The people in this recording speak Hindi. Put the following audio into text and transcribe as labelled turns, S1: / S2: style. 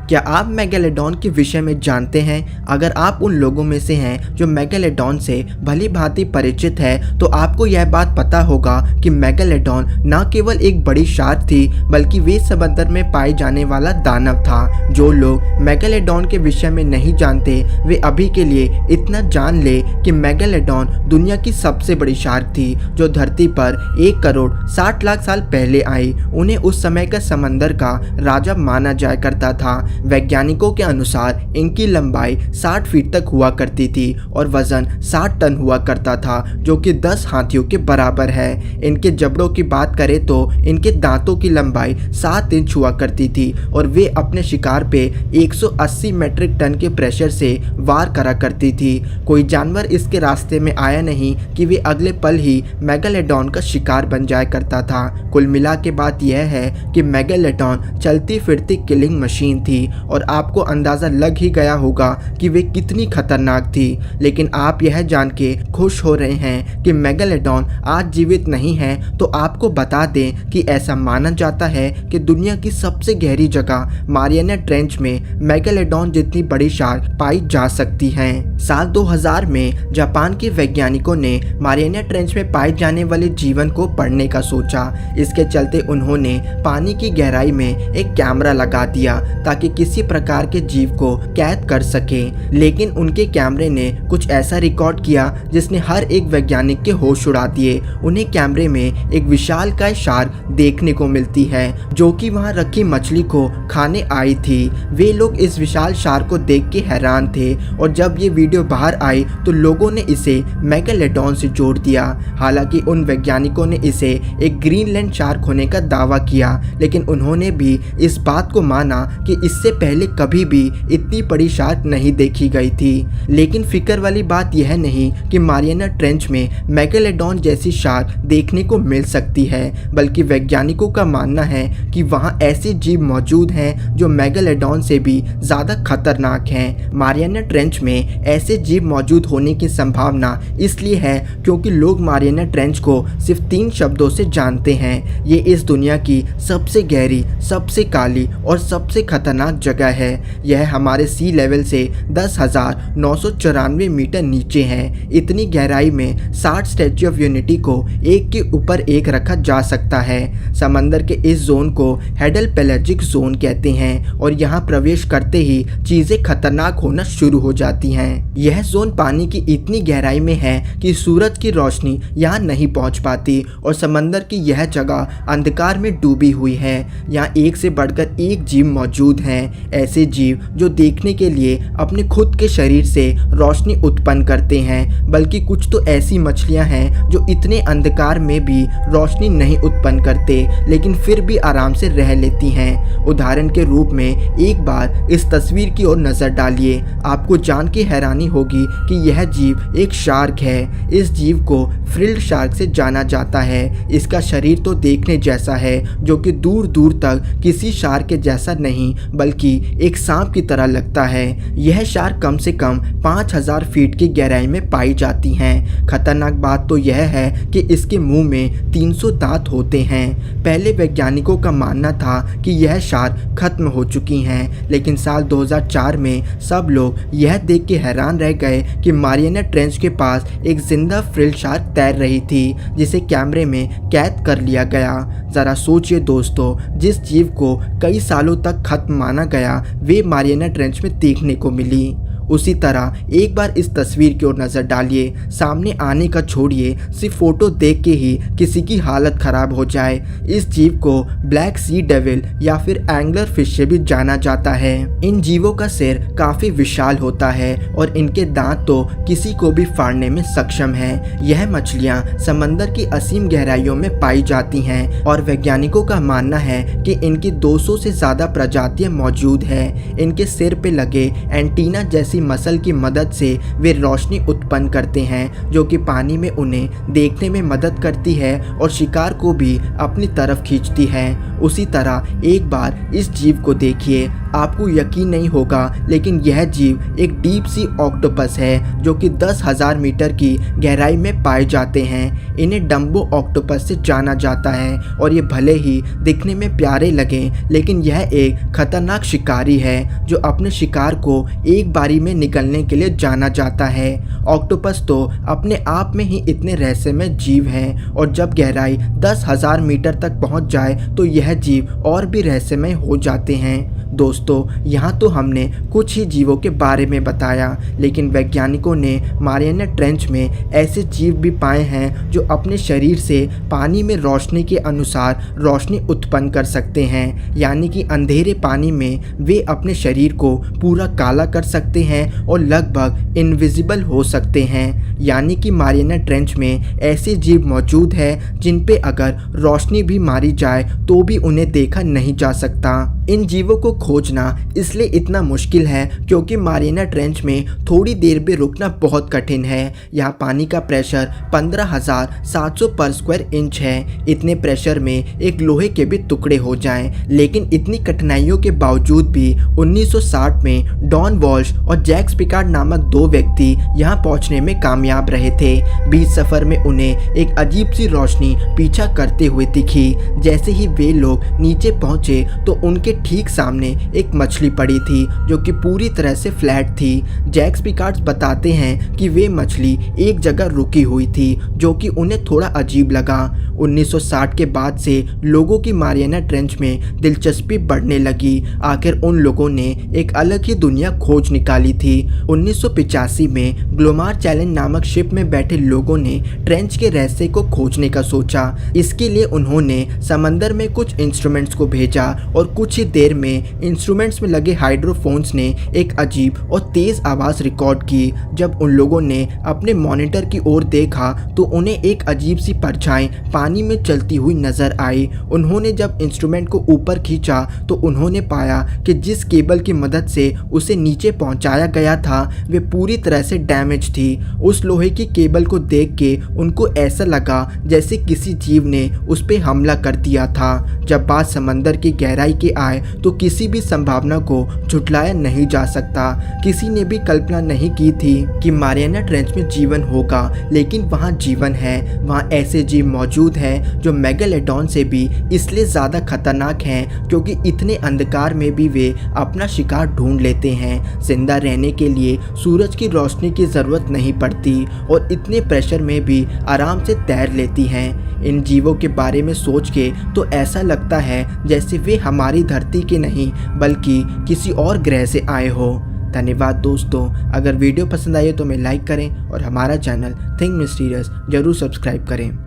S1: क्या आप मेगालोडॉन के विषय में जानते हैं? अगर आप उन लोगों में से हैं जो मेगालोडॉन से भली भांति परिचित है तो आपको यह बात पता होगा कि मेगालोडॉन न केवल एक बड़ी शार्क थी बल्कि वे समंदर में पाए जाने वाला दानव था। जो लोग मेगालोडॉन के विषय में नहीं जानते वे अभी के लिए इतना जान ले कि मेगालोडॉन दुनिया की सबसे बड़ी शार्क थी जो धरती पर 1 करोड़ 60 लाख साल पहले आई। उन्हें उस समय का समंदर का राजा माना जाया करता था। वैज्ञानिकों के अनुसार इनकी लंबाई 60 फीट तक हुआ करती थी और वजन 60 टन हुआ करता था जो कि 10 हाथियों के बराबर है। इनके जबड़ों की बात करें तो इनके दांतों की लंबाई 7 इंच हुआ करती थी और वे अपने शिकार पे 180 मीट्रिक टन के प्रेशर से वार करा करती थी। कोई जानवर इसके रास्ते में आया नहीं कि वे अगले पल ही मेगालोडॉन का शिकार बन जाया करता था। कुल मिला के बात यह है कि मेगालोडॉन चलती फिरती किलिंग मशीन थी और आपको अंदाजा लग ही गया होगा कि वे कितनी खतरनाक थी। लेकिन आप यह जान के खुश हो रहे हैं कि मेगालोडॉन आज जीवित नहीं है तो आपको बता दें कि ऐसा माना जाता है कि दुनिया की सबसे गहरी जगह मारियाना ट्रेंच में मेगालोडॉन जितनी बड़ी शार्क पाई जा सकती है। साल 2000 में जापान के वैज्ञानिकों ने मारियाना ट्रेंच में पाए जाने वाले जीवन को पढ़ने का सोचा। इसके चलते उन्होंने पानी की गहराई में एक कैमरा लगा दिया ताकि किसी प्रकार के जीव को कैद कर सके। लेकिन उनके कैमरे ने कुछ ऐसा रिकॉर्ड किया जिसने हर एक वैज्ञानिक के होश उड़ा दिए। उन्हें कैमरे में एक विशालकाय शार्क देखने को मिलती है जो कि वहां रखी मछली को खाने आई थी। वे लोग इस विशाल शार्क को देख के हैरान थे और जब ये वीडियो बाहर आई तो लोगों ने इसे मेगालोडॉन से जोड़ दिया। हालांकि उन वैज्ञानिकों ने इसे एक ग्रीनलैंड शार्क होने का दावा किया, लेकिन उन्होंने भी इस बात को माना कि इससे पहले कभी भी इतनी बड़ी शार्क नहीं देखी गई थी। लेकिन फिक्र वाली बात यह नहीं कि मारियाना ट्रेंच में मेगालोडॉन जैसी शार्क देखने को मिल सकती है, बल्कि वैज्ञानिकों का मानना है कि वहां ऐसे जीव मौजूद हैं जो मेगालोडॉन से भी ज्यादा खतरनाक हैं। मारियाना ट्रेंच में ऐसे जीव मौजूद होने की संभावना इसलिए है क्योंकि लोग मारियाना ट्रेंच को सिर्फ 3 शब्दों से जानते हैं। ये इस दुनिया की सबसे गहरी, सबसे काली और सबसे खतरनाक जगह है। यह हमारे सी लेवल से 10,994 मीटर नीचे है। इतनी गहराई में 60 स्टैच्यू ऑफ यूनिटी को एक के ऊपर एक रखा जा सकता है। समंदर के इस जोन को हेडल पेलेजिक जोन कहते हैं और यहाँ प्रवेश करते ही चीजें खतरनाक होना शुरू हो जाती हैं। यह जोन पानी की इतनी गहराई में है कि सूरज की रोशनी यहाँ नहीं पहुँच पाती और समंदर की यह जगह अंधकार में डूबी हुई है। यहाँ एक से बढ़कर एक जीव मौजूद हैं। ऐसे जीव जो देखने के लिए अपने खुद के शरीर से रोशनी उत्पन्न करते हैं, बल्कि कुछ तो ऐसी मछलियाँ हैं जो इतने अंधकार में भी रोशनी नहीं उत्पन्न करते लेकिन फिर भी आराम से रह लेती हैं। उदाहरण के रूप में एक बार इस तस्वीर की ओर नजर डालिए। आपको जान के हैरानी होगी कि यह जीव एक शार्क है। इस जीव को फ्रिल्ड शार्क से जाना जाता है। इसका शरीर तो देखने जैसा है जो कि दूर दूर तक किसी शार्क के जैसा नहीं बल्कि एक सांप की तरह लगता है। यह शार्क कम से कम 5000 फीट की गहराई में पाई जाती हैं। खतरनाक बात तो यह है कि इसके मुंह में 300 दांत होते हैं। पहले वैज्ञानिकों का मानना था कि यह शार्क खत्म हो चुकी हैं, लेकिन साल 2004 में सब लोग यह देख के हैरान रह गए कि मारियाना ट्रेंच के पास एक जिंदा फ्रिल्ड शार्क तैर रही थी जिसे कैमरे में कैद कर लिया गया। जरा सोचिए दोस्तों, जिस जीव को कई सालों तक खत्म माना गया वे मारियाना ट्रेंच में देखने को मिली। उसी तरह एक बार इस तस्वीर की ओर नजर डालिए। सामने आने का छोड़िए, सिर्फ फोटो देख के ही किसी की हालत खराब हो जाए। इस जीव को ब्लैक सी डेविल या फिर एंगलर फिश से भी जाना जाता है। इन जीवों का सिर काफी विशाल होता है और इनके दांत तो किसी को भी फाड़ने में सक्षम है। यह मछलियां समंदर की असीम गहराइयों में पाई जाती हैं और वैज्ञानिकों का मानना है कि इनकी 200 से ज्यादा प्रजातियां मौजूद है। इनके सिर पे लगे एंटीना जैसी मसल की मदद से वे रोशनी उत्पन्न करते हैं जो कि पानी में उन्हें देखने में मदद करती है और शिकार को भी अपनी तरफ खींचती है। उसी तरह एक बार इस जीव को देखिए। आपको यकीन नहीं होगा, लेकिन यह जीव एक डीप सी ऑक्टोपस है जो कि 10,000 मीटर की गहराई में पाए जाते हैं। इन्हें डम्बो ऑक्टोपस से जाना जाता है और ये भले ही दिखने में प्यारे लगें, लेकिन यह एक खतरनाक शिकारी है जो अपने शिकार को एक बारी में निगलने के लिए जाना जाता है। ऑक्टोपस तो अपने आप में ही इतने रहस्यमय जीव हैं और जब गहराई 10,000 मीटर तक पहुंच जाए तो यह जीव और भी रहस्यमय हो जाते हैं। दोस्तों, यहाँ तो हमने कुछ ही जीवों के बारे में बताया, लेकिन वैज्ञानिकों ने मारियाना ट्रेंच में ऐसे जीव भी पाए हैं जो अपने शरीर से पानी में रोशनी के अनुसार रोशनी उत्पन्न कर सकते हैं। यानी कि अंधेरे पानी में वे अपने शरीर को पूरा काला कर सकते हैं और लगभग इनविजिबल हो सकते हैं। यानी कि मारियाना ट्रेंच में ऐसे जीव मौजूद हैं जिन पे अगर रोशनी भी मारी जाए तो भी उन्हें देखा नहीं जा सकता। इन जीवों को खोजना इसलिए इतना मुश्किल है क्योंकि मारियाना ट्रेंच में थोड़ी देर भी रुकना बहुत कठिन है। यहाँ पानी का प्रेशर 15,700 पर स्क्वायर इंच है। इतने प्रेशर में एक लोहे के भी टुकड़े हो जाएं, लेकिन इतनी कठिनाइयों के बावजूद भी 1960 में डॉन वॉल्श और जैक्स पिकार्ड नामक दो व्यक्ति यहाँ पहुँचने में कामयाब रहे थे। बीच सफर में उन्हें एक अजीब सी रोशनी पीछा करते हुए दिखी। जैसे ही वे लोग नीचे पहुंचे तो उनके ठीक सामने एक मछली पड़ी थी जो कि पूरी तरह से फ्लैट थी। जैक्स पिकार्ड बताते हैं कि वे मछली एक जगह रुकी हुई थी जो कि उन्हें थोड़ा अजीब लगा। 1960 के बाद से लोगों की मारियाना ट्रेंच में दिलचस्पी बढ़ने लगी। आखिर उन लोगों ने एक अलग ही दुनिया खोज निकाली थी। 1985 में ग्लोमार चैलेंज नामक शिप में बैठे लोगों ने ट्रेंच के रहस्य को खोजने का सोचा। इसके लिए उन्होंने समंदर में कुछ इंस्ट्रूमेंट्स को भेजा और कुछ ही देर में इंस्ट्रूमेंट्स में लगे हाइड्रोफोन्स ने एक अजीब और तेज आवाज रिकॉर्ड की। जब उन लोगों ने अपने मॉनिटर की ओर देखा तो उन्हें एक अजीब सी परछाई पानी में चलती हुई नजर आई। उन्होंने जब इंस्ट्रूमेंट को ऊपर खींचा तो उन्होंने पाया कि जिस केबल की मदद से उसे नीचे पहुंचाया गया था वे पूरी तरह से डैमेज थी। उस लोहे की केबल को देख के उनको ऐसा लगा जैसे किसी जीव ने उस पे हमला कर दिया था। जब बात समंदर की गहराई के आए तो किसी भी संभावना को झुटलाया नहीं जा सकता। किसी ने भी कल्पना नहीं की थी कि मारियाना ट्रेंच में जीवन होगा, लेकिन वहाँ जीवन है। वहाँ ऐसे जीव मौजूद हैं जो मेगालोडॉन से भी इसलिए ज़्यादा खतरनाक हैं क्योंकि इतने अंधकार में भी वे अपना शिकार ढूंढ लेते हैं। जिंदा रहने के लिए सूरज की रोशनी की ज़रूरत नहीं पड़ती और इतने प्रेशर में भी आराम से तैर लेती हैं। इन जीवों के बारे में सोच के तो ऐसा लगता है जैसे वे हमारी धरती के नहीं बल्कि किसी और ग्रह से आए हो। धन्यवाद दोस्तों। अगर वीडियो पसंद आई तो हमें लाइक करें और हमारा चैनल थिंक मिस्टीरियस जरूर सब्सक्राइब करें।